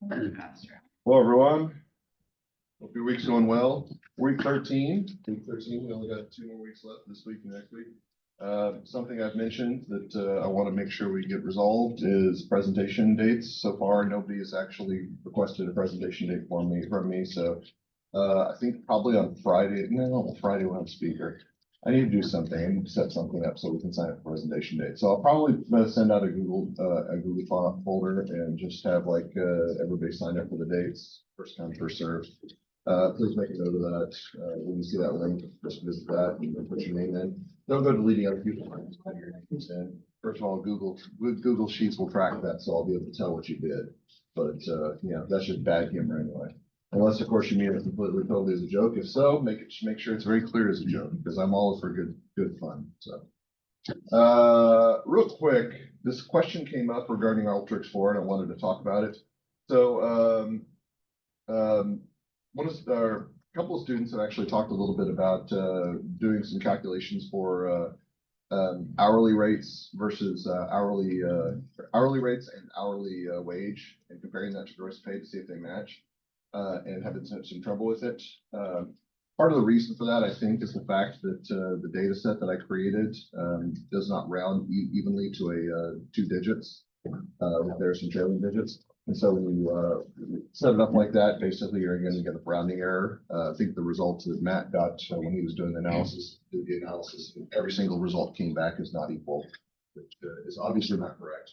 Hello, everyone. Hope your week's going well. Week 13. Week 13. We only got 2 more weeks left this week and next week. Something I've mentioned that I want to make sure we get resolved is presentation dates. So far, nobody has actually requested a presentation date from me. So I think probably on Friday. No, Friday we'll have a speaker. I need to do something. I need to set something up so we can sign up for presentation date. So I'll probably send out a Google folder and just have like everybody sign up for the dates, first come, first served. Please make a note of that. When you see that link, just visit that and then put your name in. Don't go deleting other people's names. Put your names in. First of all, Google Sheets will track that, so I'll be able to tell what you did. But yeah, that's just bad humor anyway. Unless, of course, you mean it completely totally as a joke. If so, make sure it's very clear as a joke, because I'm all for good fun. So, real quick, this question came up regarding Ultrix 4, and I wanted to talk about it. So, a couple of students have actually talked a little bit about doing some calculations for hourly rates versus hourly rates and hourly wage, and comparing that to gross pay to see if they match. And having some trouble with it. Part of the reason for that, I think, is the fact that the data set that I created does not round evenly to 2 digits. There are some trailing digits. And so when you set it up like that, basically you're going to get a rounding error. I think the results that Matt got when he was doing the analysis, every single result came back as not equal, which is obviously not correct.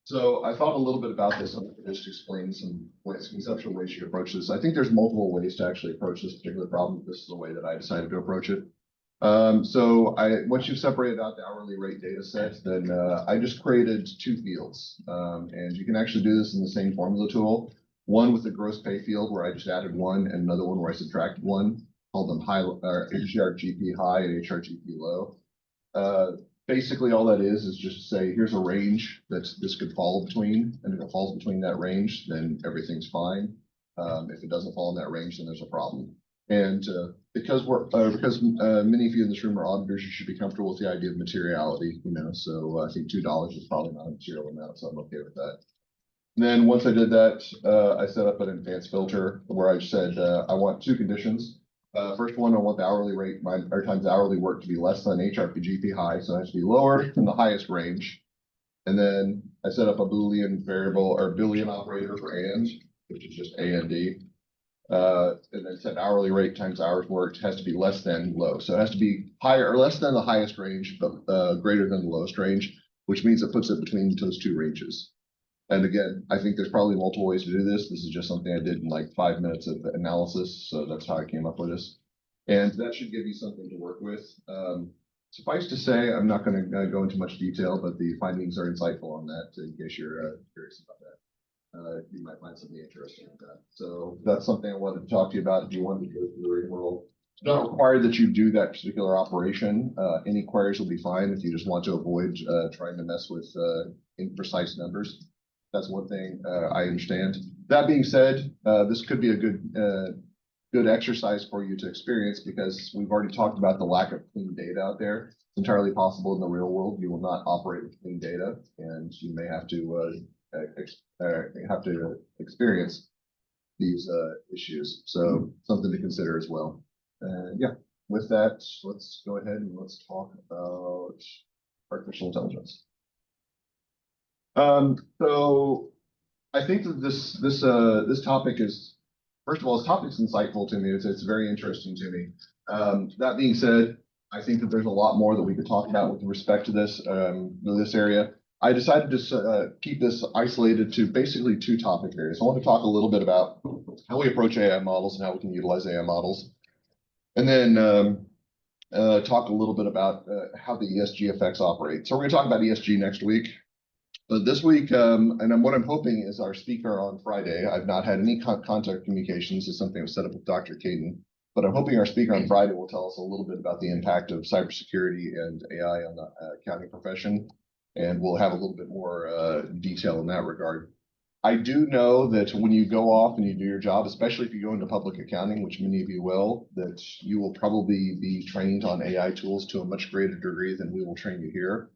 So I thought a little bit about this and just explain some conceptual ways you approach this. I think there's multiple ways to actually approach this particular problem. This is the way that I decided to approach it. So once you've separated out the hourly rate data set, then I just created 2 fields. And you can actually do this in the same formula tool. One with the gross pay field where I just added 1, and another one where I subtracted 1, called them HRGP high and HRGP low. Basically, all that is just say, here's a range that this could fall between, and if it falls between that range, then everything's fine. If it doesn't fall in that range, then there's a problem. And because many of you in this room are auditors, you should be comfortable with the idea of materiality. So I think $2 is probably not a material amount, so I'm okay with that. And then once I did that, I set up an advanced filter where I said I want 2 conditions. First one, I want the hourly rate, times hourly work to be less than HRPGP high, so it has to be lower than the highest range. And then I set up a Boolean variable or Boolean operator for and, which is just A and D. And then set hourly rate times hours worked has to be less than low. So it has to be higher or less than the highest range, but greater than the lowest range, which means it puts it between those 2 ranges. And again, I think there's probably multiple ways to do this. This is just something I did in like 5 minutes of analysis. So that's how I came up with this. And that should give you something to work with. Suffice to say, I'm not going to go into much detail, but the findings are insightful on that in case you're curious about that. You might find something interesting with that. So that's something I wanted to talk to you about if you wanted to go through the real world. It's not required that you do that particular operation. Any queries will be fine if you just want to avoid trying to mess with imprecise numbers. That's one thing I understand. That being said, this could be a good exercise for you to experience because we've already talked about the lack of clean data out there. It's entirely possible in the real world you will not operate with clean data, and you may have to experience these issues. So something to consider as well. Yeah, with that, let's go ahead and let's talk about artificial intelligence. So I think that this topic is, first of all, this topic's insightful to me. It's very interesting to me. That being said, I think that there's a lot more that we could talk about with respect to this area. I decided to keep this isolated to basically 2 topic areas. I want to talk a little bit about how we approach AI models and how we can utilize AI models, and then talk a little bit about how the ESG effects operate. So we're going to talk about ESG next week. But this week, and what I'm hoping is our speaker on Friday. I've not had any contact communications. It's something I've set up with Dr. Caden. But I'm hoping our speaker on Friday will tell us a little bit about the impact of cybersecurity and AI on the accounting profession. And we'll have a little bit more detail in that regard. I do know that when you go off and you do your job, especially if you go into public accounting, which many of you will, that you will probably be trained on AI tools to a much greater degree than we will train you here.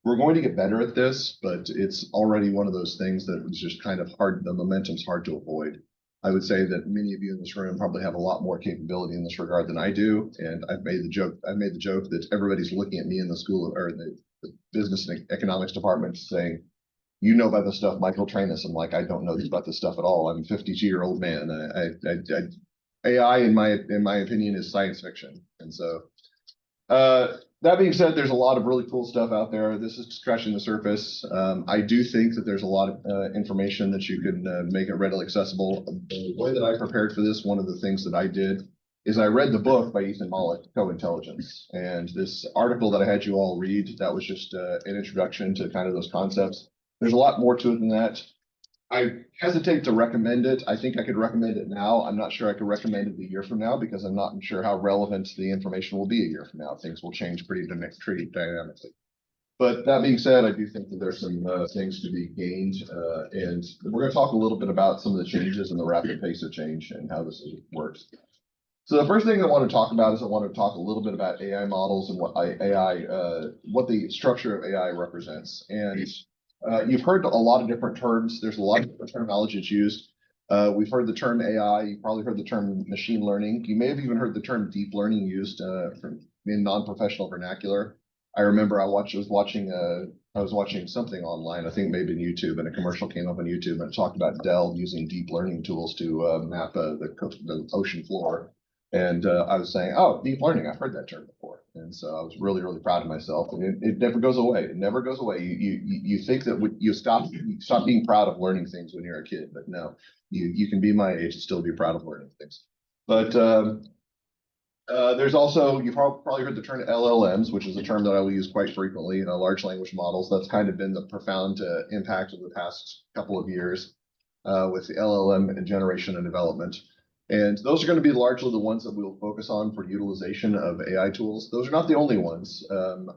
we're going to get better at this, but it's already one of those things that is just kind of hard. The momentum's hard to avoid. I would say that many of you in this room probably have a lot more capability in this regard than I do. And I've made the joke that everybody's looking at me in the school or in the business and economics department saying, you know about this stuff, Michael, train us. I'm like, I don't know about this stuff at all. I'm a 52-year-old man. AI, in my opinion, is science fiction. And so that being said, there's a lot of really cool stuff out there. This is scratching the surface. I do think that there's a lot of information that you can make it readily accessible. The way that I prepared for this, one of the things that I did is I read the book by Ethan Mollick, Co-Intelligence. And this article that I had you all read, that was just an introduction to kind of those concepts. There's a lot more to it than that. I hesitate to recommend it. I think I could recommend it now. I'm not sure I could recommend it a year from now because I'm not sure how relevant the information will be a year from now. Things will change pretty dynamically. But that being said, I do think that there's some things to be gained. And we're going to talk a little bit about some of the changes and the rapid pace of change and how this works. So the first thing I want to talk about is I want to talk a little bit about AI models and what what the structure of AI represents. And you've heard a lot of different terms. There's a lot of different terminology that's used. We've heard the term AI. You've probably heard the term machine learning. You may have even heard the term deep learning used in non-professional vernacular. I remember I was watching something online, I think maybe on YouTube, and a commercial came up on YouTube and it talked about Dell using deep learning tools to map the ocean floor. And I was saying, oh, deep learning, I've heard that term before. And so I was really, really proud of myself. And it never goes away. It never goes away. You think that you stop being proud of learning things when you're a kid, but no, you can be my age and still be proud of learning things. But there's also, you've probably heard the term LLMs, which is a term that I will use quite frequently, large language models. That's kind of been the profound impact of the past couple of years with the LLM generation and development. And those are going to be largely the ones that we'll focus on for utilization of AI tools. Those are not the only ones.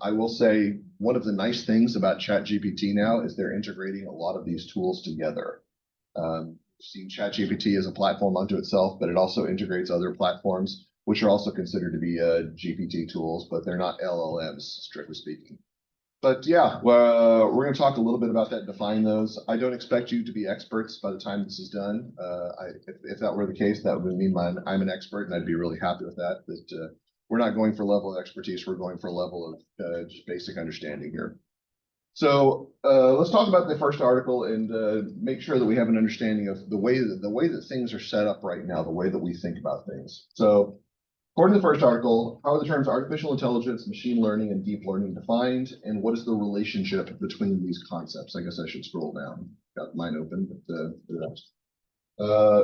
I will say one of the nice things about ChatGPT now is they're integrating a lot of these tools together. We've seen ChatGPT as a platform unto itself, but it also integrates other platforms, which are also considered to be GPT tools, but they're not LLMs, strictly speaking. But yeah, we're going to talk a little bit about that and define those. I don't expect you to be experts by the time this is done. If that were the case, that would mean I'm an expert, and I'd be really happy with that. But we're not going for a level of expertise. We're going for a level of just basic understanding here. So let's talk about the first article and make sure that we have an understanding of the way that things are set up right now, the way that we think about things. So according to the first article, how are the terms artificial intelligence, machine learning, and deep learning defined, and what is the relationship between these concepts? I guess I should scroll down. Got mine open, but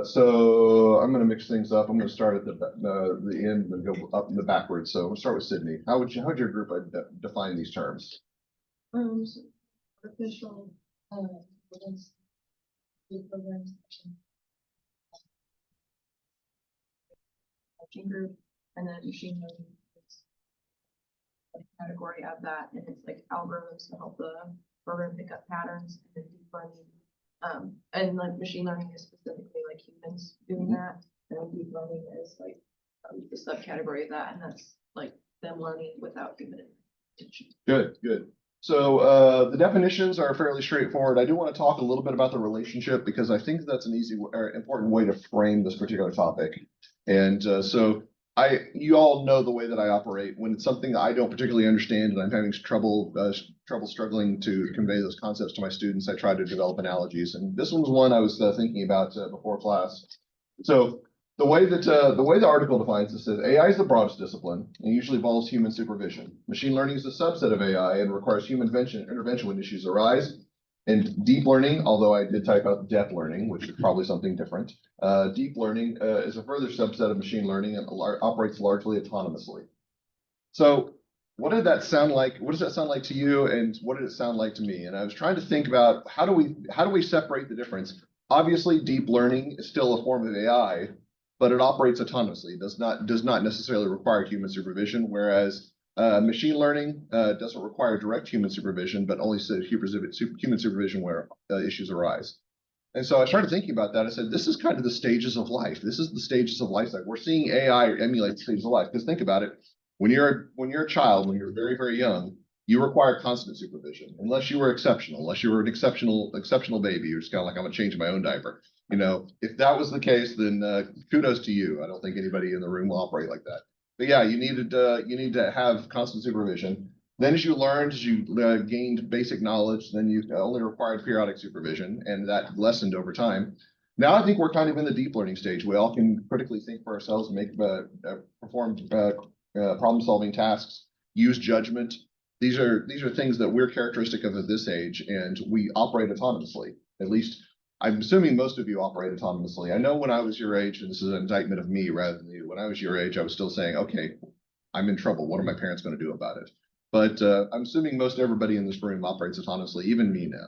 so I'm going to mix things up. I'm going to start at the end and go up in the backwards. So we'll start with Sydney. How would your group define these terms? Artificial programs, group. And then machine learning is a category of that, and it's like algorithms to help the program pick up patterns, and then deep learning. And like machine learning is specifically like humans doing that, and then deep learning is like the subcategory of that, and that's like them learning without human attention. Good, good. So the definitions are fairly straightforward. I do want to talk a little bit about the relationship because I think that's an easy or important way to frame this particular topic. And so you all know the way that I operate. When it's something that I don't particularly understand and I'm having trouble struggling to convey those concepts to my students, I try to develop analogies. And this one was one I was thinking about before class. So the way the article defines this is AI is the broadest discipline and usually involves human supervision. Machine learning is a subset of AI and requires human intervention when issues arise. And deep learning, although I did type out depth learning, which is probably something different, deep learning is a further subset of machine learning and operates largely autonomously. So what did that sound like? What does that sound like to you? And what did it sound like to me? And I was trying to think about how do we separate the difference? Obviously, deep learning is still a form of AI, but it operates autonomously. It does not necessarily require human supervision, whereas machine learning doesn't require direct human supervision, but only human supervision where issues arise. And so I started thinking about that. I said, this is kind of the stages of life. This is the stages of life. Like we're seeing AI emulate the stages of life. Because think about it, when you're a child, when you're very, very young, you require constant supervision, unless you were exceptional, unless you were an exceptional baby. You're just kind of like, I'm gonna change my own diaper. You know, if that was the case, then kudos to you. I don't think anybody in the room will operate like that. But yeah, you need to have constant supervision. Then as you learned, as you gained basic knowledge, then you only required periodic supervision, and that lessened over time. Now I think we're kind of in the deep learning stage. We all can critically think for ourselves, make perform problem-solving tasks, use judgment. These are things that we're characteristic of at this age, and we operate autonomously. At least I'm assuming most of you operate autonomously. I know when I was your age, and this is an indictment of me rather than you, when I was your age, I was still saying, okay, I'm in trouble. What are my parents going to do about it? But I'm assuming most everybody in this room operates autonomously, even me now.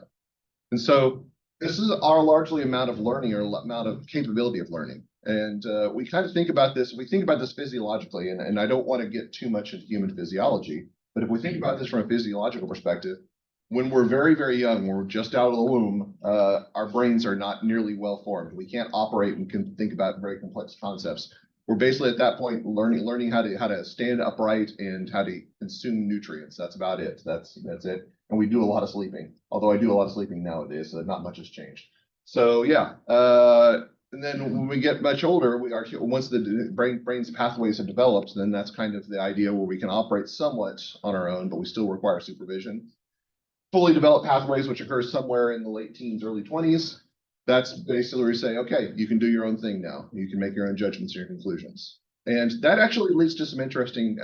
And so this is our largely amount of learning or amount of capability of learning. And we kind of think about this, we think about this physiologically, and I don't want to get too much into human physiology, but if we think about this from a physiological perspective, when we're very, very young, when we're just out of the womb, our brains are not nearly well formed. We can't operate and can think about very complex concepts. We're basically at that point learning how to stand upright and how to consume nutrients. That's about it. That's it. And we do a lot of sleeping. Although I do a lot of sleeping nowadays, so not much has changed. So yeah. And then when we get much older, once the brain's pathways have developed, then that's kind of the idea where we can operate somewhat on our own, but we still require supervision. Fully developed pathways, which occurs somewhere in the late teens, early 20s. That's basically where you say, okay, you can do your own thing now. You can make your own judgments and your conclusions. And that actually leads to some interesting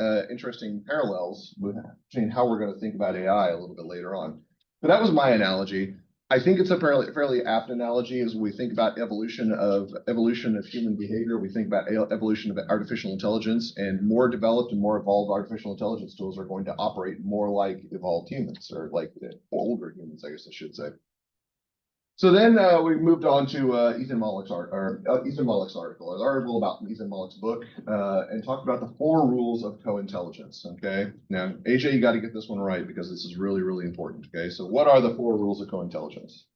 parallels between how we're going to think about AI a little bit later on. But that was my analogy. I think it's a fairly apt analogy as we think about evolution of human behavior. We think about evolution of artificial intelligence, and more developed and more evolved artificial intelligence tools are going to operate more like evolved humans, or like older humans, I guess I should say. So then we moved on to Ethan Mollick's article, an article about Ethan Mollick's book, and talked about the 4 rules of co-intelligence. Okay, now AJ, you got to get this one right because this is really, really important. Okay, so what are the 4 rules of co-intelligence?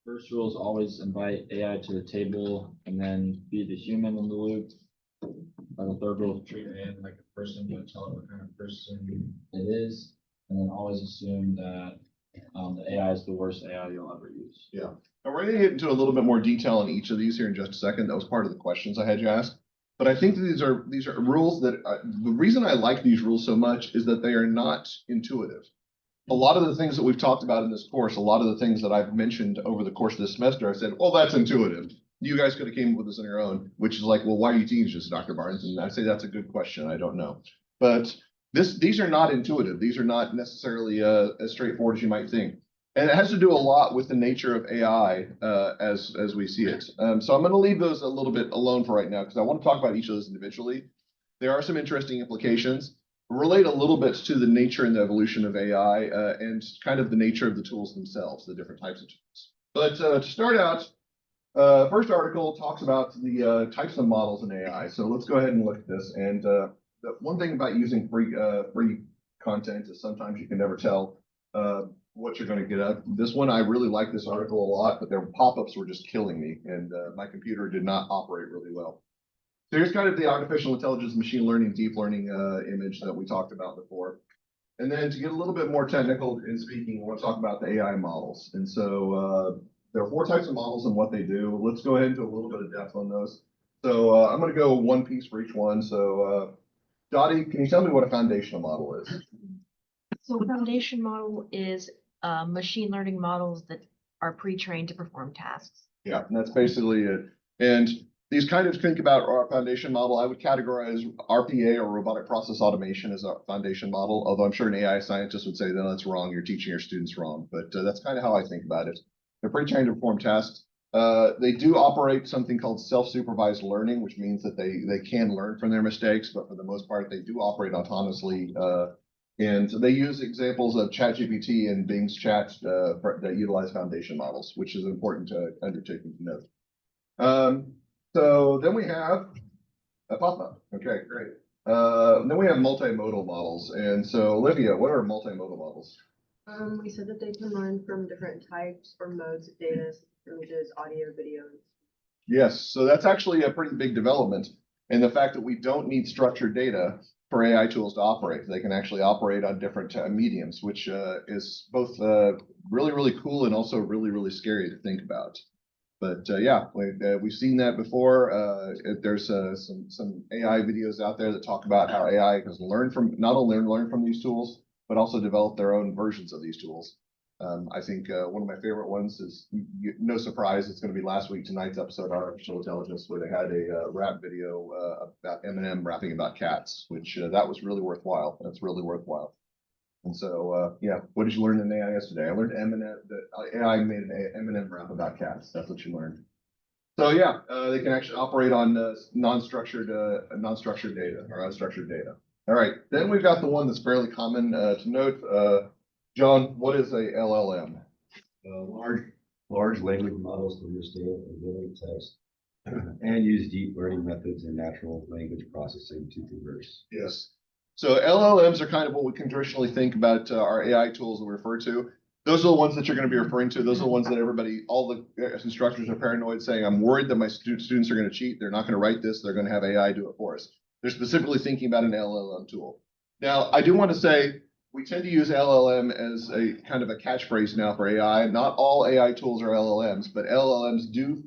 First rule is always invite AI to the table and then be the human in the loop. The third rule is treat AI like a person, but tell it what kind of person it is, and then always assume that the AI is the worst AI you'll ever use. Yeah. And we're going to get into a little bit more detail on each of these here in just a second. That was part of the questions I had you ask. But I think these are rules that the reason I like these rules so much is that they are not intuitive. A lot of the things that we've talked about in this course, a lot of the things that I've mentioned over the course of this semester, I said, well, that's intuitive. You guys could have came up with this on your own, which is like, well, why are you teaching this, Dr. Barnes? And I say that's a good question. I don't know. But these are not intuitive. These are not necessarily as straightforward as you might think. And it has to do a lot with the nature of AI as we see it. So I'm going to leave those a little bit alone for right now because I want to talk about each of those individually. There are some interesting implications. Relate a little bit to the nature and the evolution of AI and kind of the nature of the tools themselves, the different types of tools. But to start out, first article talks about the types of models in AI. So let's go ahead and look at this. And the one thing about using free content is sometimes you can never tell what you're going to get up. This one, I really like this article a lot, but their pop-ups were just killing me, and my computer did not operate really well. So here's kind of the artificial intelligence, machine learning, deep learning image that we talked about before. And then to get a little bit more technical in speaking, we want to talk about the AI models. And so there are 4 types of models and what they do. Let's go ahead and do a little bit of depth on those. So I'm going to go one piece for each one. So Dottie, can you tell me what a foundational model is? So a foundation model is machine learning models that are pre-trained to perform tasks. Yeah, and that's basically it. And these kind of think about our foundation model. I would categorize RPA, or robotic process automation, as a foundation model, although I'm sure an AI scientist would say, no, that's wrong. You're teaching your students wrong. But that's kind of how I think about it. They're pre-trained to perform tasks. They do operate something called self-supervised learning, which means that they can learn from their mistakes, but for the most part, they do operate autonomously. And they use examples of ChatGPT and Bing's chat that utilize foundation models, which is important undertaking to note. So then we have a pop-up. Okay, great. Then we have multimodal models. And so, Olivia, what are multimodal models? We said that they can learn from different types or modes of data, images, audio, video. Yes, so that's actually a pretty big development. And the fact that we don't need structured data for AI tools to operate. They can actually operate on different mediums, which is both really, really cool and also really, really scary to think about. But yeah, we've seen that before. There's some AI videos out there that talk about how AI has learned from not only learn from these tools, but also develop their own versions of these tools. I think one of my favorite ones is, no surprise, it's going to be last week, tonight's episode, Artificial Intelligence, where they had a rap video about Eminem rapping about cats, which that was really worthwhile. That's really worthwhile. And so, yeah, what did you learn in AI yesterday? I learned Eminem, that AI made an Eminem rap about cats. That's what you learned. So yeah, they can actually operate on non-structured data or unstructured data. All right, then we've got the one that's fairly common to note. John, what is a LLM? Large language models to understand and generate text and use deep learning methods and natural language processing to converse. Yes. So LLMs are kind of what we can traditionally think about our AI tools that we refer to. Those are the ones that you're going to be referring to. Those are the ones that all the instructors are paranoid, saying, I'm worried that my students are going to cheat. They're not going to write this. They're going to have AI do it for us. They're specifically thinking about an LLM tool. Now, I do want to say, we tend to use LLM as a kind of a catchphrase now for AI. Not all AI tools are LLMs, but LLMs do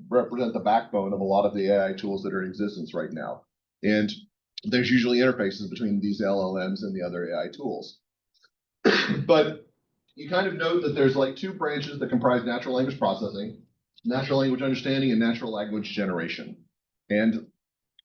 represent the backbone of a lot of the AI tools that are in existence right now. And there's usually interfaces between these LLMs and the other AI tools. But you kind of note that there's like two branches that comprise natural language processing, natural language understanding, and natural language generation. And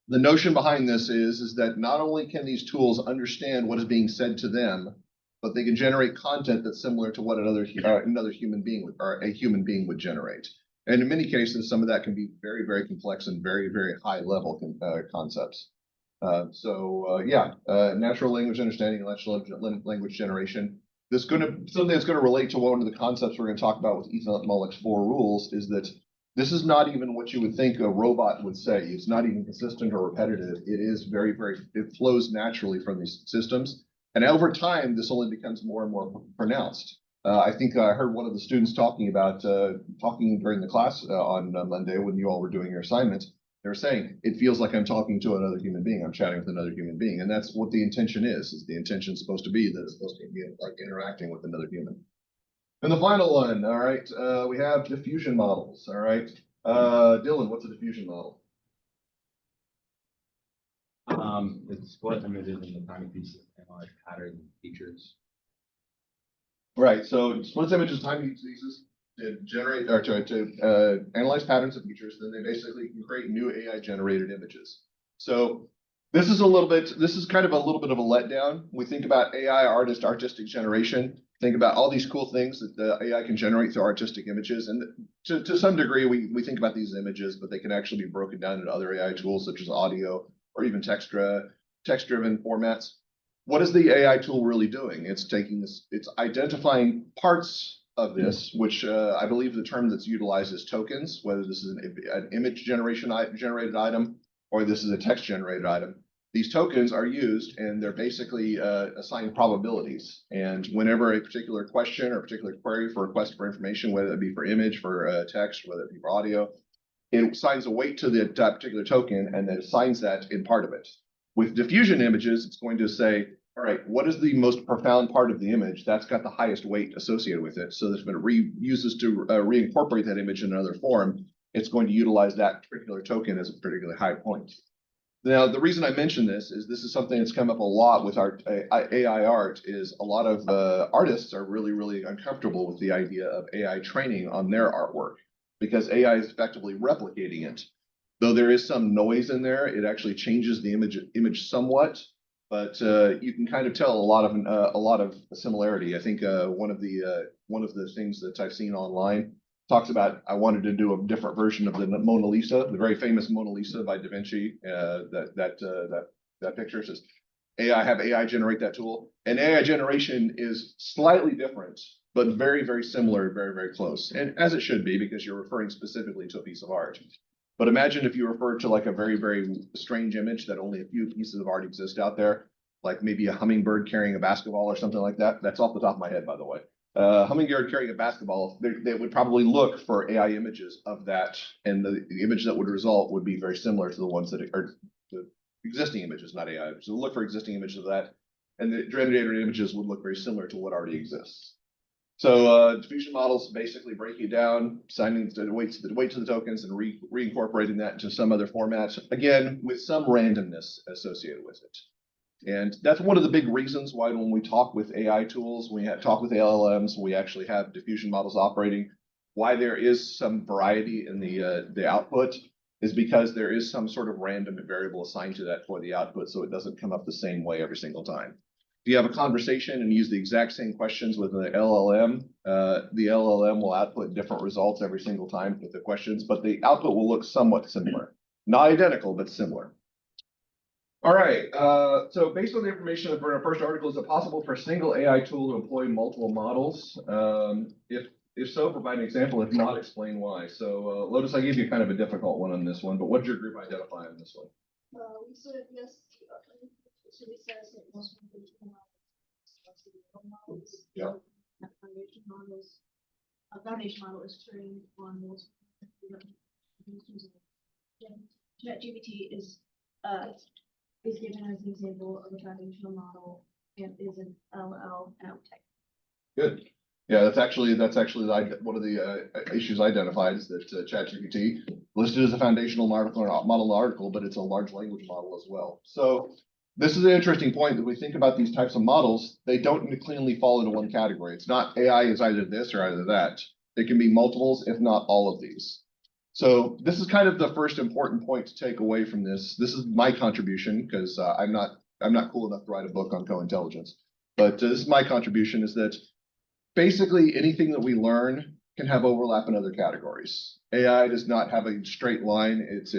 the notion behind this is that not only can these tools understand what is being said to them, but they can generate content that's similar to what another human being or a human being would generate. And in many cases, some of that can be very, very complex and very, very high level concepts. Natural language understanding and natural language generation. Something that's going to relate to one of the concepts we're going to talk about with Ethan Mollick's 4 rules is that this is not even what you would think a robot would say. It's not even consistent or repetitive. It is very, very, it flows naturally from these systems. And over time, this only becomes more and more pronounced. I think I heard one of the students talking during the class on Monday when you all were doing your assignment. They were saying, it feels like I'm talking to another human being. I'm chatting with another human being. And that's what the intention is the intention is supposed to be that it's supposed to be like interacting with another human. And the final one, all right, we have diffusion models, all right. Dylan, what's a diffusion model? It's split images into tiny pieces and analyze patterns and features. Right, so splits images, tiny pieces to generate or to analyze patterns and features. Then they basically can create new AI generated images. So this is kind of a little bit of a letdown. We think about AI artistic generation. Think about all these cool things that the AI can generate through artistic images. And to some degree, we think about these images, but they can actually be broken down into other AI tools such as audio or even text-driven formats. What is the AI tool really doing? It's taking this, it's identifying parts of this, which I believe the term that's utilized is tokens, whether this is an image generated item or this is a text generated item. These tokens are used and they're basically assigned probabilities. And whenever a particular question or a particular query for request for information, whether it be for image, for text, whether it be for audio, it assigns a weight to that particular token and then assigns that in part of it. With diffusion images, it's going to say, all right, what is the most profound part of the image that's got the highest weight associated with it? So that when it uses to reincorporate that image in another form, it's going to utilize that particular token as a particularly high point. Now, the reason I mention this is something that's come up a lot with our AI art is a lot of artists are really, really uncomfortable with the idea of AI training on their artwork because AI is effectively replicating it. Though there is some noise in there, it actually changes the image somewhat, but you can kind of tell a lot of similarity. I think one of the things that I've seen online talks about I wanted to do a different version of the Mona Lisa, the very famous Mona Lisa by Da Vinci. That picture says have AI generate that tool, and AI generation is slightly different, but very, very similar, very, very close, and as it should be because you're referring specifically to a piece of art. But imagine if you refer to like a very, very strange image that only a few pieces of art exist out there, like maybe a hummingbird carrying a basketball or something like that. That's off the top of my head, by the way. Hummingbird carrying a basketball, they would probably look for AI images of that, and the image that would result would be very similar to the ones that are existing images, not AI. So look for existing images of that, and the generated images would look very similar to what already exists. So diffusion models basically break it down, assigning the weight to the tokens and reincorporating that into some other format, again, with some randomness associated with it. And that's one of the big reasons why when we talk with AI tools, we talk with LLMs, we actually have diffusion models operating, why there is some variety in the output is because there is some sort of random variable assigned to that for the output, so it doesn't come up the same way every single time. If you have a conversation and use the exact same questions with an LLM, the LLM will output different results every single time with the questions, but the output will look somewhat similar. Not identical, but similar. All right, so based on the information for our first article, is it possible for a single AI tool to employ multiple models? If so, provide an example. If not, explain why. So Lotus, I gave you kind of a difficult one on this one, but what did your group identify on this one? We said yes. So we said it was models. Yeah. Foundation models. A foundation model is trained on those. ChatGPT is given as an example of a foundational model and is an LLM type. Good. Yeah, that's actually one of the issues identified is that ChatGPT listed as a foundational model article, but it's a large language model as well. So this is an interesting point that we think about these types of models. They don't cleanly fall into one category. It's not AI is either this or either that. It can be multiples, if not all of these. So this is kind of the first important point to take away from this. This is my contribution because I'm not cool enough to write a book on co-intelligence. But this is my contribution is that basically anything that we learn can have overlap in other categories. AI does not have a straight line. It's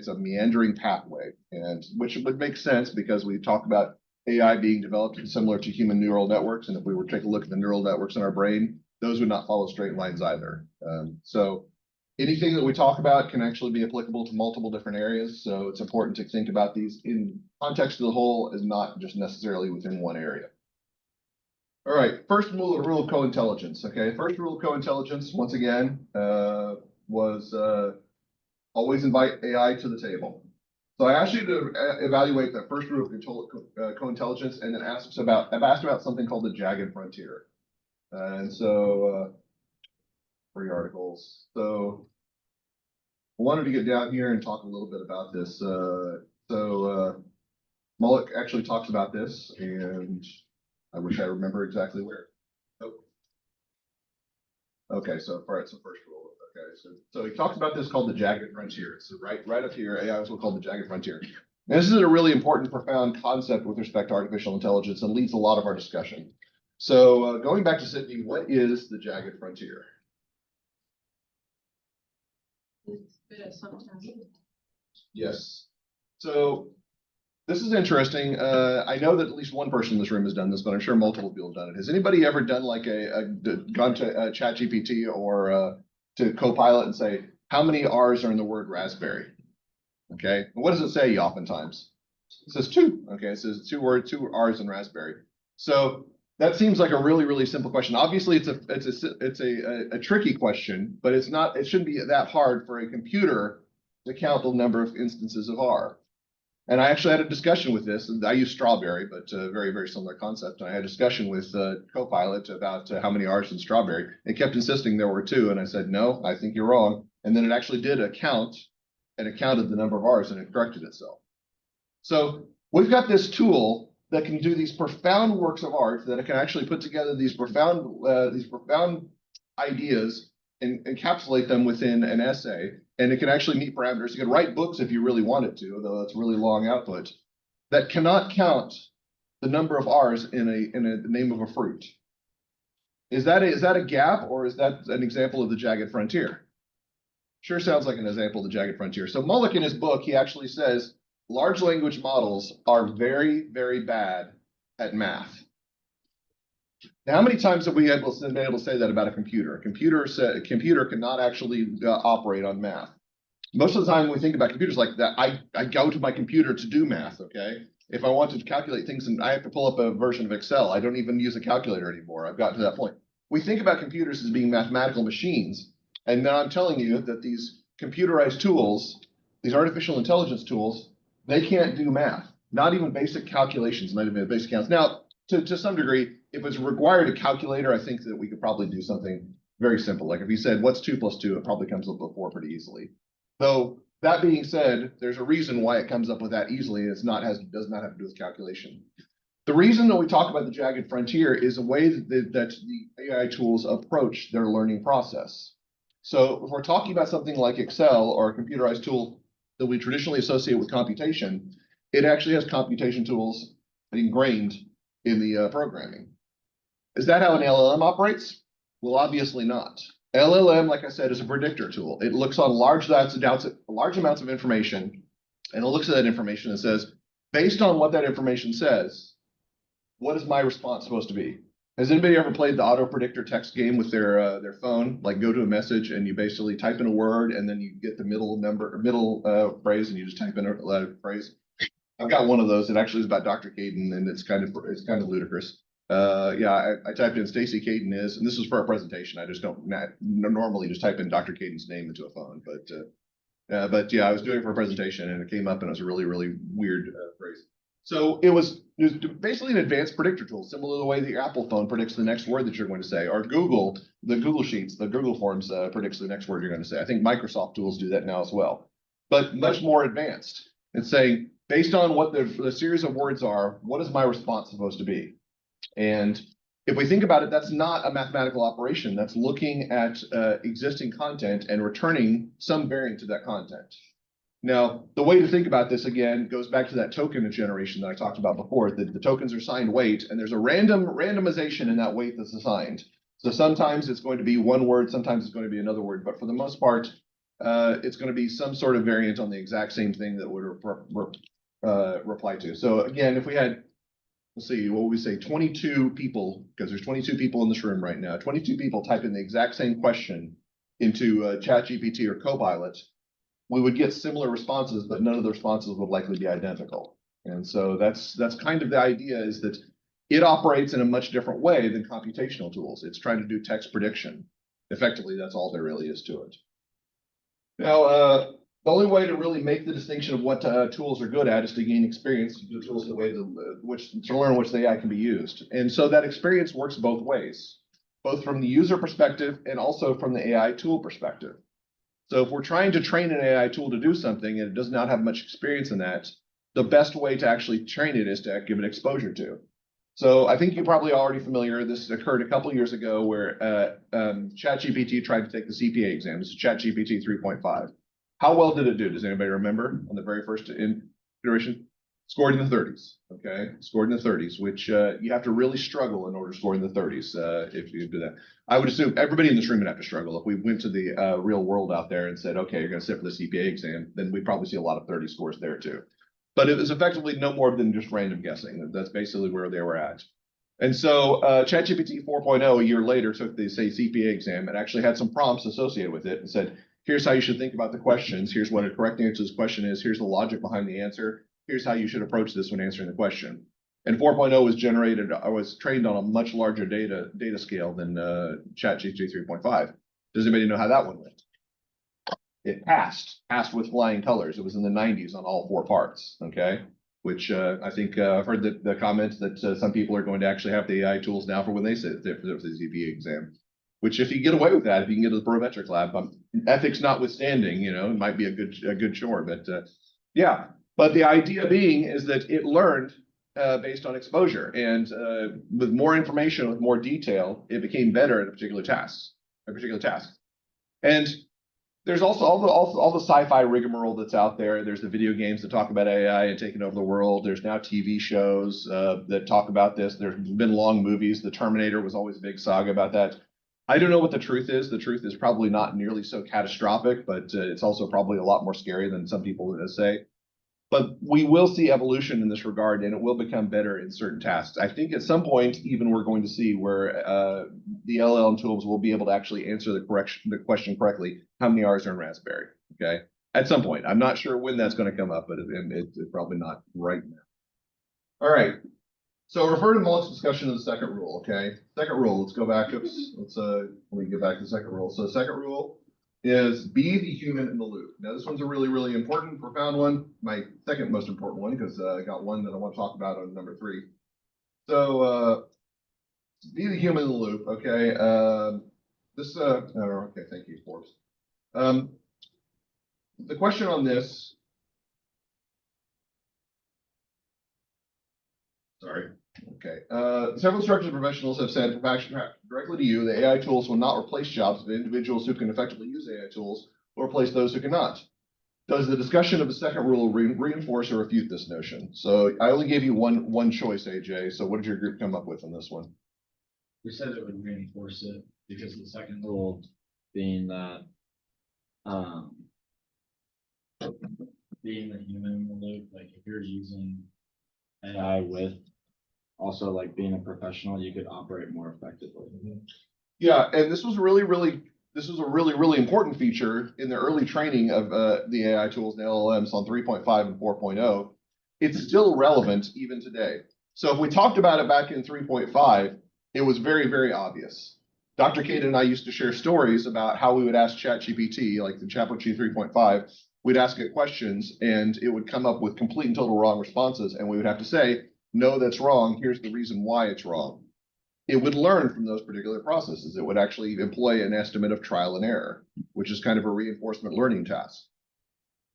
a meandering pathway, and which would make sense because we talk about AI being developed similar to human neural networks. And if we were to take a look at the neural networks in our brain, those would not follow straight lines either. So anything that we talk about can actually be applicable to multiple different areas. So it's important to think about these in context of the whole as not just necessarily within one area. All right, first rule of co-intelligence. Okay, first rule of co-intelligence, once again, was always invite AI to the table. So I asked you to evaluate that first rule of co-intelligence, and then I've asked about something called the jagged frontier. And so 3 articles. So I wanted to get down here and talk a little bit about this. Mullock actually talks about this, and I wish I remember exactly where. Oh. Okay, so all right, so first rule. Okay, so he talks about this called the jagged frontier. So right up here, AI is what's called the jagged frontier. And this is a really important, profound concept with respect to artificial intelligence and leads a lot of our discussion. So going back to Sydney, what is the jagged frontier? It's good at sometimes. Yes. So this is interesting. I know that at least one person in this room has done this, but I'm sure multiple people have done it. Has anybody ever done like gone to ChatGPT or to Copilot and say, how many R's are in the word raspberry? Okay. And what does it say oftentimes? It says 2. Okay. It says 2 R's in raspberry. So that seems like a really, really simple question. Obviously, it's a tricky question, but it's not. It shouldn't be that hard for a computer to count the number of instances of R. And I actually had a discussion with this, and I use strawberry, but very, very similar concept. And I had a discussion with Copilot about how many R's in strawberry. It kept insisting there were 2, and I said, no, I think you're wrong. And then it actually did a count, and it counted the number of R's, and it corrected itself. So we've got this tool that can do these profound works of art, that it can actually put together these profound ideas and encapsulate them within an essay. And it can actually meet parameters. You can write books if you really wanted to, although that's really long output, that cannot count the number of R's in a name of a fruit. Is that a gap, or is that an example of the jagged frontier? Sure sounds like an example of the jagged frontier. So Mullock in his book, he actually says large language models are very, very bad at math. Now, how many times have we been able to say that about a computer? A computer cannot actually operate on math. Most of the time when we think about computers like that, I go to my computer to do math, okay? If I want to calculate things and I have to pull up a version of Excel, I don't even use a calculator anymore. I've gotten to that point. We think about computers as being mathematical machines. And now I'm telling you that these computerized tools, these artificial intelligence tools, They can't do math, not even basic calculations, not even basic counts. Now, to some degree, if it's required a calculator, I think that we could probably do something very simple. Like if you said, what's 2 + 2, it probably comes up with 4 pretty easily. Though, that being said, there's a reason why it comes up with that easily. Does not have to do with calculation. The reason that we talk about the jagged frontier is a way that the AI tools approach their learning process. So if we're talking about something like Excel or a computerized tool that we traditionally associate with computation, it actually has computation tools ingrained in the programming. Is that how an LLM operates? Well, obviously not. LLM, like I said, is a predictor tool. It looks on large amounts of information, and it looks at that information and says, based on what that information says, what is my response supposed to be? Has anybody ever played the auto predictor text game with their phone? Like go to a message and you basically type in a word and then you get the middle phrase and you just type in a phrase. I've got one of those. It actually is about Dr. Caden and it's kind of ludicrous. Yeah, I typed in Stacy Caden is, and this is for a presentation. I just don't normally just type in Dr. Caden's name into a phone, but yeah, I was doing it for a presentation and it came up and it was a really, really weird phrase. So it was basically an advanced predictor tool, similar to the way that your Apple phone predicts the next word that you're going to say, or Google, the Google Sheets, the Google Forms predicts the next word you're going to say. I think Microsoft tools do that now as well, but much more advanced. It's saying, based on what the series of words are, what is my response supposed to be? And if we think about it, that's not a mathematical operation. That's looking at existing content and returning some variant to that content. Now, the way to think about this, again, goes back to that token generation that I talked about before. The tokens are assigned weight, and there's a randomization in that weight that's assigned. So sometimes it's going to be one word, sometimes it's going to be another word, but for the most part, it's going to be some sort of variant on the exact same thing that would reply to. So again, if we had, let's see, what would we say, 22 people, because there's 22 people in this room right now, 22 people type in the exact same question into ChatGPT or Copilot, we would get similar responses, but none of the responses would likely be identical. And so that's kind of the idea, is that it operates in a much different way than computational tools. It's trying to do text prediction. Effectively, that's all there really is to it. Now, the only way to really make the distinction of what tools are good at is to gain experience to do tools the way to learn which AI can be used. And so that experience works both ways, both from the user perspective and also from the AI tool perspective. So if we're trying to train an AI tool to do something and it does not have much experience in that, the best way to actually train it is to give it exposure to. So I think you're probably already familiar. This occurred a couple of years ago where ChatGPT tried to take the CPA exam. This is ChatGPT 3.5. How well did it do? Does anybody remember on the very first iteration? Scored in the 30s, okay? Scored in the 30s, which you have to really struggle in order to score in the 30s if you do that. I would assume everybody in this room would have to struggle. If we went to the real world out there and said, okay, you're going to sit for the CPA exam, then we'd probably see a lot of 30 scores there too. But it was effectively no more than just random guessing. That's basically where they were at. And so ChatGPT 4.0 a year later took the, say, CPA exam and actually had some prompts associated with it and said, here's how you should think about the questions. Here's what a correct answer to this question is. Here's the logic behind the answer. Here's how you should approach this when answering the question. And 4.0 was trained on a much larger data scale than ChatGPT 3.5. Does anybody know how that one went? It passed with flying colors. It was in the 90s on all 4 parts, okay? Which I think I've heard the comments that some people are going to actually have the AI tools now for when they sit there for the CPA exam. Which, if you get away with that, if you can get to the Prometric lab, ethics notwithstanding, you know, it might be a good chore. But yeah, but the idea being is that it learned based on exposure, and with more information, with more detail, it became better at a particular task. And there's also all the sci-fi rigmarole that's out there. There's the video games that talk about AI and taking over the world. There's now TV shows that talk about this. There's been long movies. The Terminator was always a big saga about that. I don't know what the truth is. The truth is probably not nearly so catastrophic, but it's also probably a lot more scary than some people say. But we will see evolution in this regard, and it will become better in certain tasks. I think at some point, even we're going to see where the LLM tools will be able to actually answer the question correctly. How many R's are in Raspberry? Okay, at some point. I'm not sure when that's going to come up, but it's probably not right now. All right. So refer to Mullet's discussion of the second rule, okay? Second rule, let's go back. Oops, let me get back to the second rule. So second rule, is be the human in the loop. Now, this one's a really, really important, profound one. My second most important one, because I got one that I want to talk about on number 3. So, be the human in the loop, okay? Okay, thank you, Forbes. The question on this, sorry. Okay. Several structured professionals have said, directly to you, the AI tools will not replace jobs of individuals who can effectively use AI tools or replace those who cannot. Does the discussion of the second rule reinforce or refute this notion? So I only gave you one choice, AJ. So what did your group come up with on this one? We said it would reinforce it because the second rule being that, being the human in the loop, like if you're using AI with also like being a professional, you could operate more effectively. Yeah, and this was a really important feature in the early training of the AI tools and LLMs on 3.5 and 4.0. It's still relevant even today. So if we talked about it back in 3.5, it was very, very obvious. Dr. Kate and I used to share stories about how we would ask ChatGPT, like the ChatGPT 3.5, we'd ask it questions and it would come up with complete and total wrong responses. And we would have to say, no, that's wrong. Here's the reason why it's wrong. It would learn from those particular processes. It would actually employ an estimate of trial and error, which is kind of a reinforcement learning task.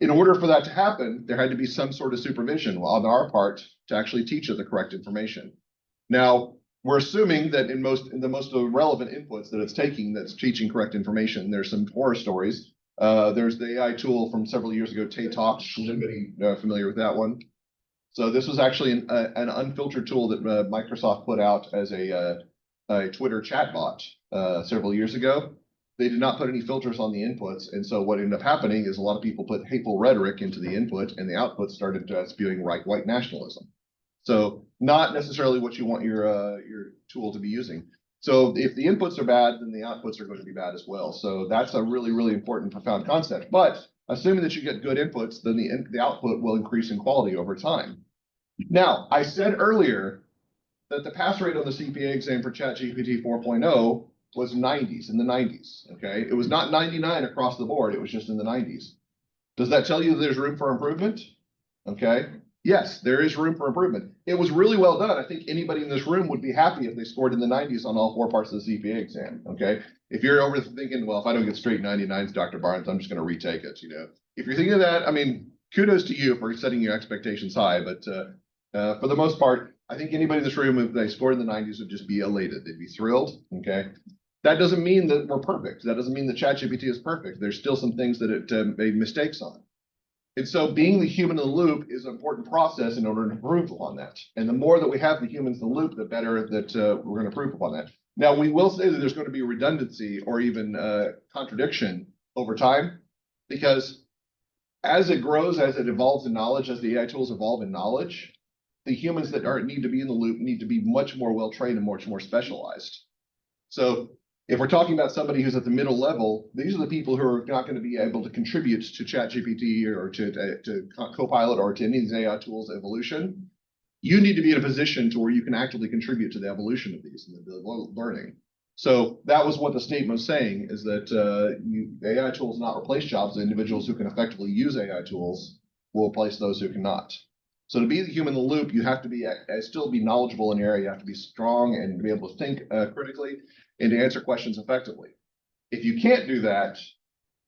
In order for that to happen, there had to be some sort of supervision on our part to actually teach it the correct information. Now, we're assuming that in the most relevant inputs that it's taking, that's teaching correct information. There's some horror stories. There's the AI tool from several years ago, Tay Talk. Is anybody familiar with that one? So this was actually an unfiltered tool that Microsoft put out as a Twitter chatbot several years ago. They did not put any filters on the inputs, and so what ended up happening is a lot of people put hateful rhetoric into the input, and the output started spewing white nationalism. So not necessarily what you want your tool to be using. So if the inputs are bad, then the outputs are going to be bad as well. So that's a really, really important, profound concept. But assuming that you get good inputs, then the output will increase in quality over time. Now, I said earlier that the pass rate on the CPA exam for ChatGPT 4.0 was in the 90s, okay? It was not 99 across the board, it was just in the 90s. Does that tell you that there's room for improvement? Okay, yes, there is room for improvement. It was really well done. I think anybody in this room would be happy if they scored in the 90s on all 4 parts of the CPA exam, okay? If you're overthinking, well, if I don't get straight 99s, Dr. Barnes, I'm just gonna retake it, you know? If you're thinking of that, I mean, kudos to you for setting your expectations high, but for the most part, I think anybody in this room, if they scored in the 90s, would just be elated. They'd be thrilled, okay? That doesn't mean that we're perfect. That doesn't mean that ChatGPT is perfect. There's still some things that it made mistakes on. And so being the human in the loop is an important process in order to improve upon that. And the more that we have the humans in the loop, the better that we're going to improve upon that. Now, we will say that there's going to be redundancy or even contradiction over time, because as it grows, as it evolves in knowledge, as the AI tools evolve in knowledge, the humans that need to be in the loop need to be much more well-trained and much more specialized. So if we're talking about somebody who's at the middle level, these are the people who are not going to be able to contribute to ChatGPT or to Copilot or to any of these AI tools' evolution. You need to be in a position to where you can actively contribute to the evolution of these and the learning. So that was what the statement was saying, is that AI tools not replace jobs. The individuals who can effectively use AI tools will replace those who cannot. So to be the human in the loop, you have to be still be knowledgeable in your area. You have to be strong and be able to think critically and to answer questions effectively. If you can't do that,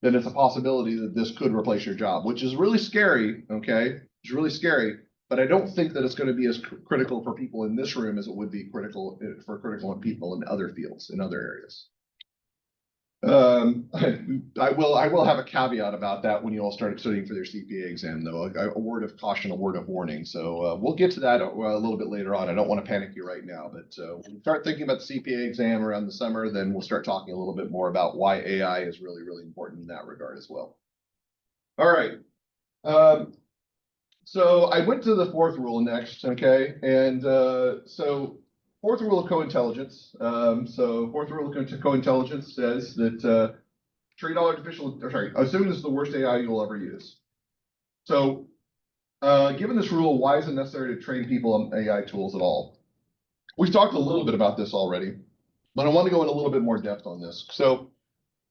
then it's a possibility that this could replace your job, which is really scary, okay? It's really scary, but I don't think that it's going to be as critical for people in this room as it would be critical people in other fields, in other areas. I will have a caveat about that when you all start studying for their CPA exam, though. A word of caution, a word of warning. So we'll get to that a little bit later on. I don't want to panic you right now, but when we start thinking about the CPA exam around the summer, then we'll start talking a little bit more about why AI is really, really important in that regard as well. All right. So I went to the 4th rule next, okay? And so 4th rule of co-intelligence. So 4th rule of co-intelligence says that treat all assume this is the worst AI you'll ever use. So given this rule, why is it necessary to train people on AI tools at all? We've talked a little bit about this already, but I want to go in a little bit more depth on this. So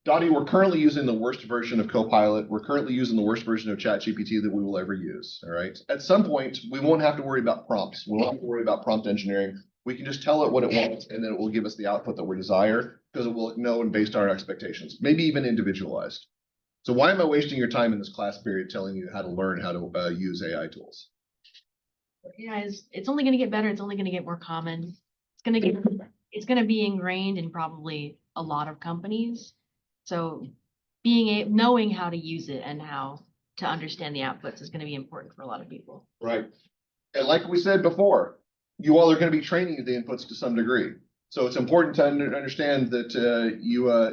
Dottie, we're currently using the worst version of Copilot. We're currently using the worst version of ChatGPT that we will ever use. All right. At some point, we won't have to worry about prompts. We won't have to worry about prompt engineering. We can just tell it what it wants, and then it will give us the output that we desire because it will know and based on our expectations, maybe even individualized. So why am I wasting your time in this class period telling you how to learn how to use AI tools? AI it's only gonna get better, it's only gonna get more common. It's gonna be ingrained in probably a lot of companies. So knowing how to use it and how to understand the outputs is gonna be important for a lot of people. Right. And like we said before, you all are going to be training the inputs to some degree. So it's important to understand that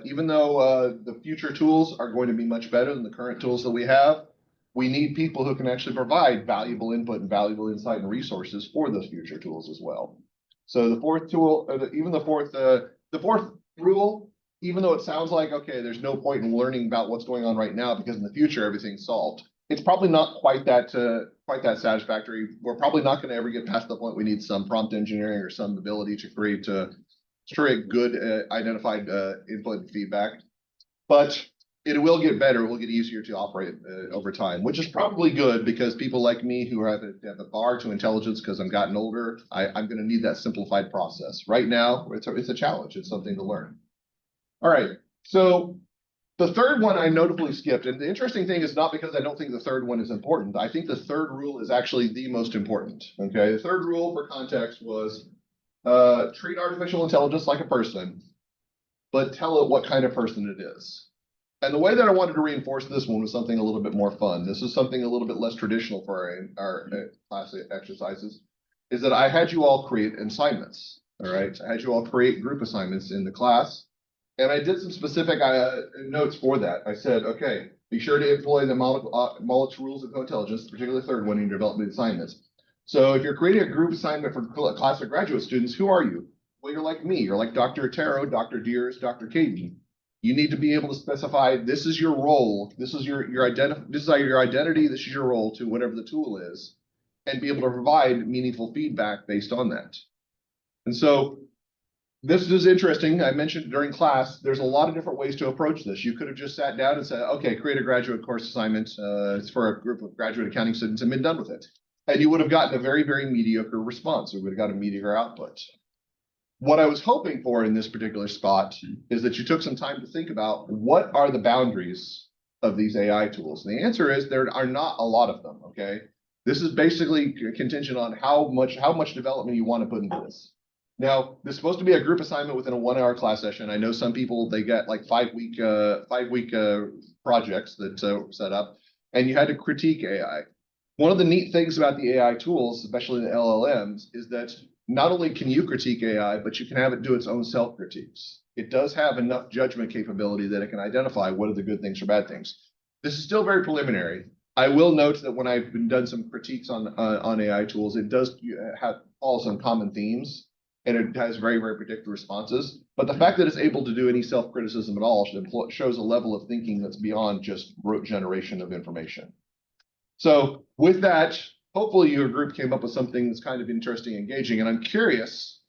even though the future tools are going to be much better than the current tools that we have, we need people who can actually provide valuable input and valuable insight and resources for those future tools as well. So the fourth tool, the fourth rule, even though it sounds like, okay, there's no point in learning about what's going on right now because in the future everything's solved. It's probably not quite that satisfactory. We're probably not going to ever get past the point we need some prompt engineering or some ability to create good identified input and feedback. But it will get better. It will get easier to operate over time, which is probably good because people like me who have a bar to intelligence because I'm gotten older, I'm going to need that simplified process. Right now, it's a challenge. It's something to learn. All right. So the third one I notably skipped, and the interesting thing is not because I don't think the third one is important. I think the third rule is actually the most important. Okay, the third rule for context was treat artificial intelligence like a person, but tell it what kind of person it is. And the way that I wanted to reinforce this one was something a little bit more fun. This is something a little bit less traditional for our class exercises, is that I had you all create assignments. All right, I had you all create group assignments in the class. And I did some specific notes for that. I said, okay, be sure to employ the Moloch's rules of co-intelligence, particularly the third one in your development assignments. So if you're creating a group assignment for class of graduate students, who are you? Well, you're like me. You're like Dr. Otero, Dr. Deers, Dr. Caden. You need to be able to specify this is your role, this is your identity, this is your role to whatever the tool is, and be able to provide meaningful feedback based on that. And so this is interesting. I mentioned during class, there's a lot of different ways to approach this. You could have just sat down and said, okay, create a graduate course assignment. It's for a group of graduate accounting students and been done with it. And you would have gotten a very, very mediocre response. We would have got a mediocre output. What I was hoping for in this particular spot is that you took some time to think about what are the boundaries of these AI tools. And the answer is there are not a lot of them, okay? This is basically contingent on how much development you want to put into this. Now, this is supposed to be a group assignment within a 1-hour class session. I know some people, they get like 5-week projects that set up, and you had to critique AI. One of the neat things about the AI tools, especially the LLMs, is that not only can you critique AI, but you can have it do its own self-critiques. It does have enough judgment capability that it can identify what are the good things or bad things. This is still very preliminary. I will note that when I've done some critiques on AI tools, it does follow some common themes, and it has very, very predictive responses. But the fact that it's able to do any self-criticism at all shows a level of thinking that's beyond just rote generation of information. So with that, hopefully your group came up with something that's kind of interesting, engaging, and I'm curious,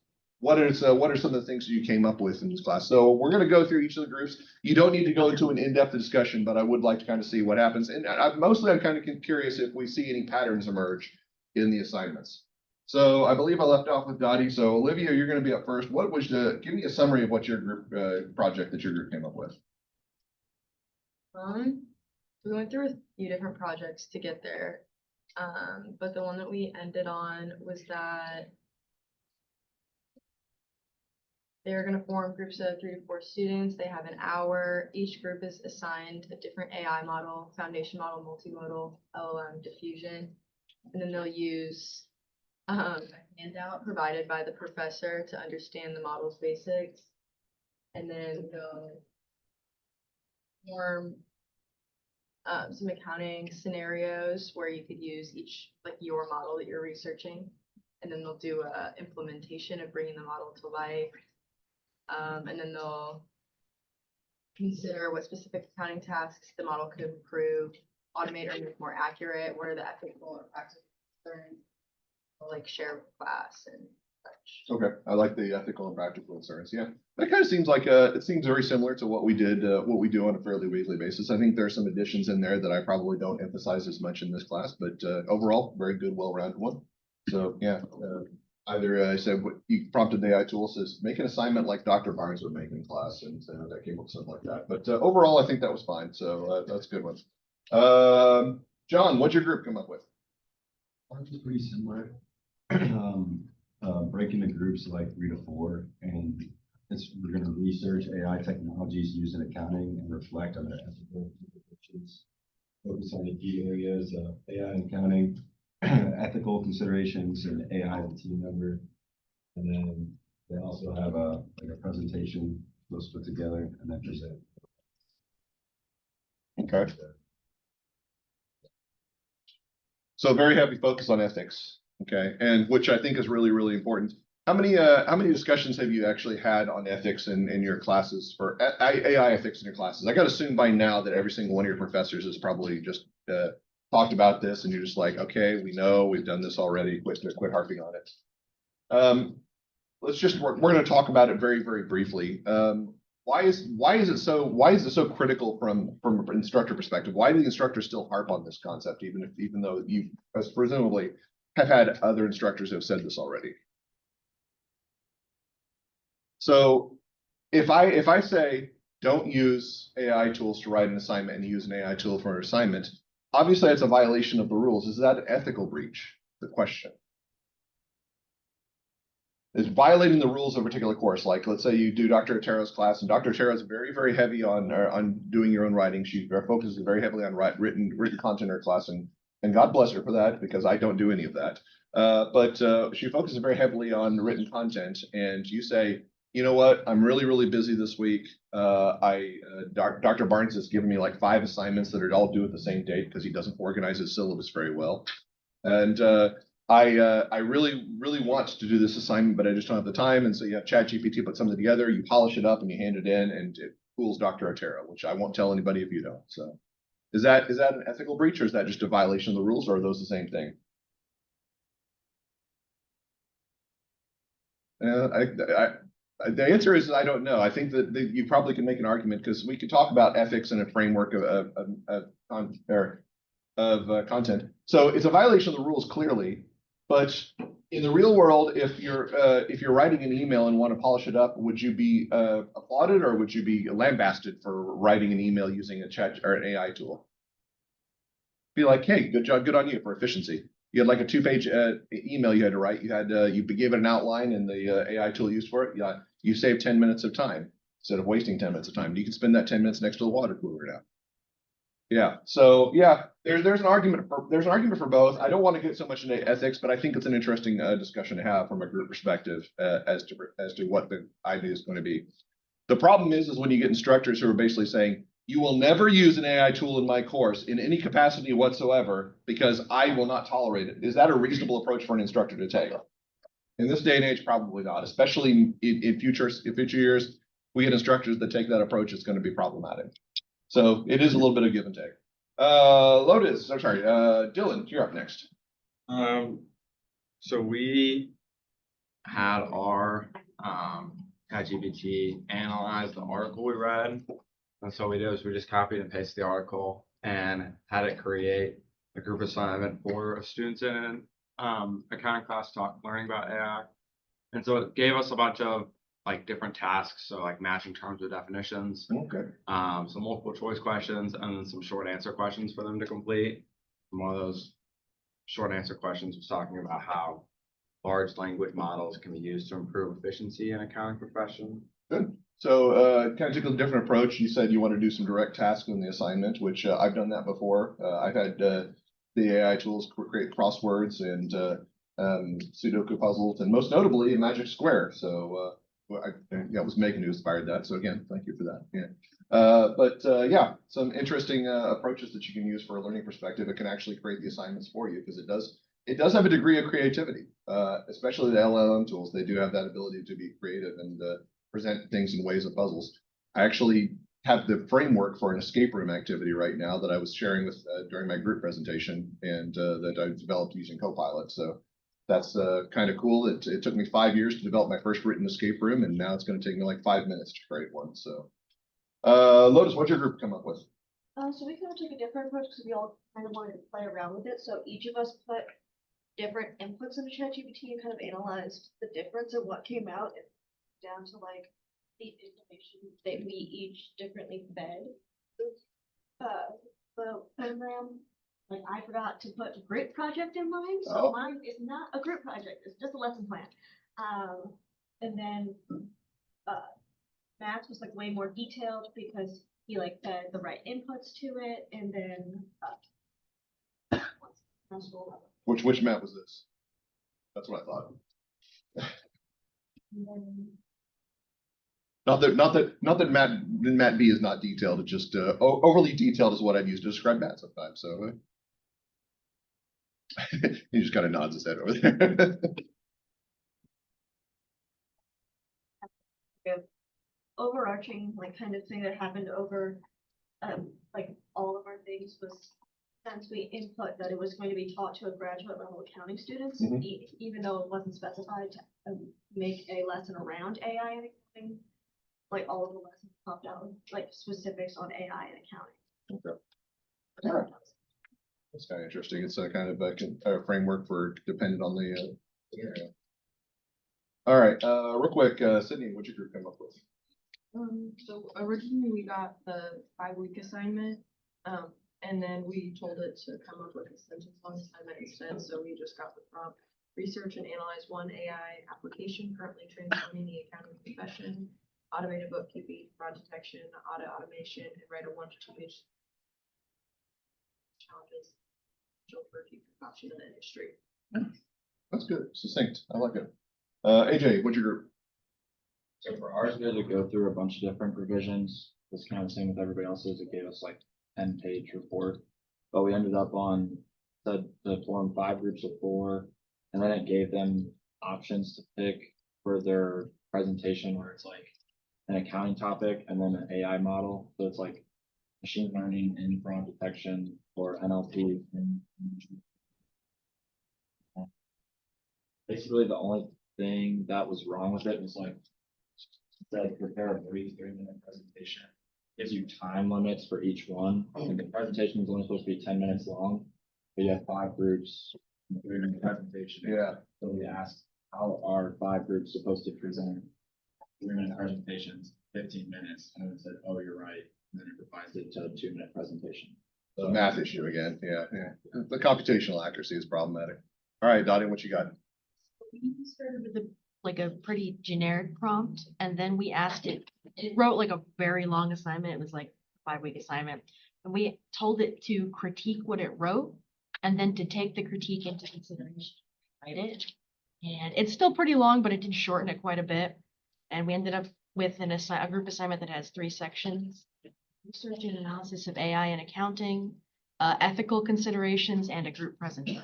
what are some of the things that you came up with in this class? So we're going to go through each of the groups. You don't need to go into an in-depth discussion, but I would like to kind of see what happens. And I'm kind of curious if we see any patterns emerge in the assignments. So I believe I left off with Dottie. So Olivia, you're going to be up first. Give me a summary of what your group project that your group came up with. We went through a few different projects to get there. But the one that we ended on was that they're going to form groups of 3 to 4 students. They have an hour. Each group is assigned a different AI model, foundation model, multimodal, LLM, diffusion. And then they'll use a handout provided by the professor to understand the model's basics. And then they'll form some accounting scenarios where you could use your model that you're researching. And then they'll do a implementation of bringing the model to life. And then they'll consider what specific accounting tasks the model could improve, automate or make more accurate, what are the ethical or practical concerns, like share with class and Okay, I like the ethical and practical concerns. Yeah, that kind of seems like it seems very similar to what we did, what we do on a fairly weekly basis. I think there are some additions in there that I probably don't emphasize as much in this class, but overall, very good, well-rounded one. So yeah, either I said what you prompted the AI tool says make an assignment like Dr. Barnes would make in class, and that came up with something like that. But overall, I think that was fine. So that's a good one. John, what'd your group come up with? Ours is pretty similar. Breaking the groups of like 3 to 4, and we're going to research AI technologies used in accounting and reflect on their ethical implications. Focus on the key areas of AI in accounting, ethical considerations, and AI as a team member. And then they also have a presentation we'll put together and then present. Okay. So very heavy focus on ethics. Okay, and which I think is really, really important. How many discussions have you actually had on ethics in your classes for AI ethics in your classes? I got to assume by now that every single one of your professors has probably just talked about this, and you're just like, okay, we know we've done this already. Quit harping on it. We're going to talk about it very, very briefly. Why is it so critical from an instructor perspective? Why do the instructors still harp on this concept, even though you presumably have had other instructors who have said this already? So if I say don't use AI tools to write an assignment and use an AI tool for an assignment, obviously that's a violation of the rules. Is that an ethical breach? The question is violating the rules of a particular course. Like, let's say you do Dr. Otero's class, and Dr. Otero is very, very heavy on doing your own writing. She focuses very heavily on written content in her class, and God bless her for that, because I don't do any of that. But she focuses very heavily on written content, and you say, you know what, I'm really, really busy this week. Dr. Barnes has given me like 5 assignments that are all due at the same date because he doesn't organize his syllabus very well. And I really, really want to do this assignment, but I just don't have the time. And so you have ChatGPT put something together, you polish it up, and you hand it in, and it fools Dr. Otero, which I won't tell anybody if you don't. So is that an ethical breach, or is that just a violation of the rules, or are those the same thing? The answer is I don't know. I think that you probably can make an argument, because we could talk about ethics in a framework of content. So it's a violation of the rules, clearly. But in the real world, if you're writing an email and want to polish it up, would you be applauded, or would you be lambasted for writing an email using a chat or an AI tool? Be like, hey, good job, good on you for efficiency. You had like a 2-page email you had to write. You gave it an outline, and the AI tool used for it. You saved 10 minutes of time instead of wasting 10 minutes of time. You can spend that 10 minutes next to the water cooler now. Yeah. So yeah, there's an argument for both. I don't want to get so much into ethics, but I think it's an interesting discussion to have from a group perspective as to what the idea is going to be. The problem is when you get instructors who are basically saying, you will never use an AI tool in my course in any capacity whatsoever because I will not tolerate it. Is that a reasonable approach for an instructor to take? In this day and age, probably not. Especially in future years, we get instructors that take that approach, it's going to be problematic. So it is a little bit of give and take. Dylan, you're up next. So we had our ChatGPT analyze the article we read. And so we did was we just copied and pasted the article and had it create a group assignment for students in an accounting class learning about AI. And so it gave us a bunch of like different tasks. So like matching terms with definitions. Okay. Some multiple choice questions, and then some short answer questions for them to complete. And one of those short answer questions was talking about how large language models can be used to improve efficiency in accounting profession. Good. So kind of took a different approach. You said you want to do some direct tasks in the assignment, which I've done that before. I've had the AI tools create crosswords and Sudoku puzzles, and most notably a Magic Square. So it was Megan who inspired that. So again, thank you for that. Yeah. Yeah, some interesting approaches that you can use for a learning perspective. It can actually create the assignments for you, because it does have a degree of creativity, especially the LLM tools. They do have that ability to be creative and present things in ways of puzzles. I actually have the framework for an escape room activity right now that I was sharing with during my group presentation, and that I developed using Copilot. So That's kind of cool. It took me 5 years to develop my first written escape room, and now it's going to take me like 5 minutes to create one. So, Lotus, what's your group come up with? So we kind of took a different approach because we all kind of wanted to play around with it. So each of us put different inputs into ChatGPT and kind of analyzed the difference of what came out and down to like the information that we each differently fed the program. Like I forgot to put a group project in mine, so Oh. mine is not a group project, it's just a lesson plan. And then Matt's was like way more detailed because he like fed the right inputs to it, and then Which map was this? That's what I thought. and then Not that Matt B is not detailed. It's just overly detailed is what I've used to describe Matt sometimes. So he just kind of nods his head over there. overarching like kind of thing that happened over like all of our things was since we input that it was going to be taught to a graduate level accounting students, Mhm. even though it wasn't specified to make a lesson around AI and accounting, like all of the lessons popped out with like specifics on AI and accounting. Okay. All right. That's kind of interesting. It's a kind of a framework for dependent on the area. All right, real quick, Sydney, what'd your group come up with? So originally we got the 5-week assignment, and then we told it to come up with a sentence long assignment instead, so we just got the prompt. Research and analyze one AI application currently transforming the accounting profession, automated bookkeeping, fraud detection, audit automation, and write a 1 to 2 page challenges for future adoption in the industry. That's good, succinct, I like it. AJ, what's your group? So for ours, we had to go through a bunch of different provisions. It's kind of the same with everybody else's. It gave us like 10-page report. But we ended up on to form 5 groups of 4. And then it gave them options to pick for their presentation where it's like an accounting topic and then an AI model. So it's like machine learning and fraud detection or NLP. Basically, the only thing that was wrong with it was like said prepare a brief 3-minute presentation. Gives you time limits for each one, and the presentation is only supposed to be 10 minutes long. But you have 5 groups, 3-minute presentation. Yeah. So we asked, how are 5 groups supposed to present 3-minute presentations, 15 minutes? And it said, oh, you're right. And then it revised it to a 2-minute presentation. The math issue again, yeah. The computational accuracy is problematic. All right, Dottie, what you got? We started with a pretty generic prompt, and then we asked it wrote like a very long assignment. It was like a 5-week assignment. And we told it to critique what it wrote and then to take the critique into consideration, write it. And it's still pretty long, but it did shorten it quite a bit. And we ended up with a group assignment that has 3 sections: research and analysis of AI and accounting, ethical considerations, and a group presentation.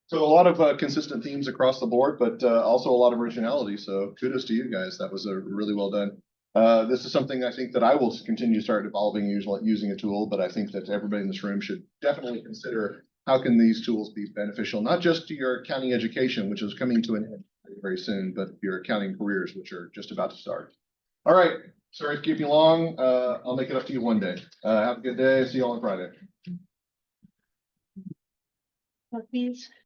So a lot of consistent themes across the board, but also a lot of originality. So kudos to you guys. That was really well done. This is something I think that I will continue to start evolving using a tool, but I think that everybody in this room should definitely consider how can these tools be beneficial, not just to your accounting education, which is coming to an end very soon, but your accounting careers, which are just about to start. All right. Sorry to keep you long. I'll make it up to you one day. Have a good day. See you all on Friday. Puppies.